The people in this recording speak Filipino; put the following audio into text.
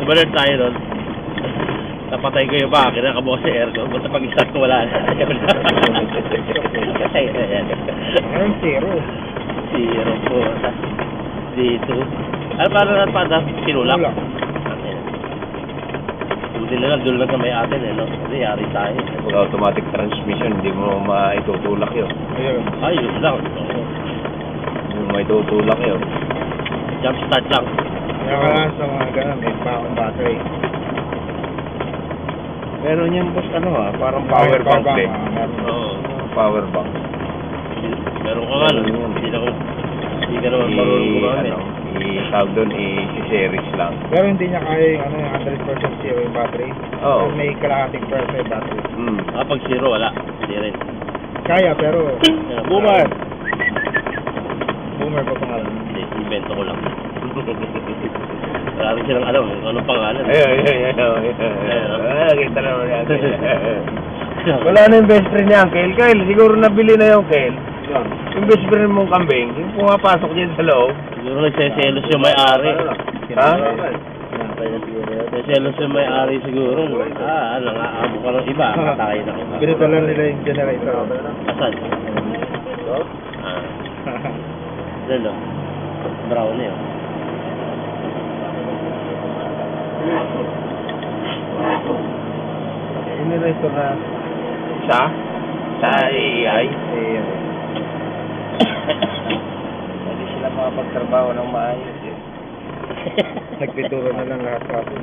Nabalert tayo nun. Napatay ko yung makina, kabukas sa aircon. Basta pag-start ko wala na. Anong zero? Zero po. Dito. Ano parang sinulak? Tulak. Buti na lang, doon lang sa may atin eh, no? Kasi yari tayo. Pag automatic transmission, hindi mo maitutulak yun. Ayun. Ayos lang. Hindi mo maitutulak yun. Jump start lang. Kaya ka lang sa mga ganun, may backong battery. Meron yung boss, ano ha, parang power bank eh. Oo. Power bank. Meron ka nga, no? Hindi ka naman marunong gumamit. I-tawag doon, i-series lang. Pero hindi niya kaya yung ano, yung 100% zero yung battery. Oo. Pero may kalahating percent battery. Pag zero, wala. Hindi rin. Kaya, pero... Boomer! Boomer pa pangalan. Hindi, invento ko lang. Wala rin silang alam kung anong pangalan. Ayun. Kita naman yan. Wala na yung best friend niya, Kyle. Siguro nabili na yung Kyle. Yung best friend mong kambing, yung pumapasok dyan sa loob. Siguro nagseselos yung may-ari. Ha? Nagselos yung may-ari siguro. Nangaamo ka ng iba. Katay na kita. Binutalan nila yung generator. Asan? Doon o. Brown yun. Iniresto na. Sa? Sa AI? Hindi sila makapagtrabaho ng maayos eh. Nagpituro na lang lahat sa atin.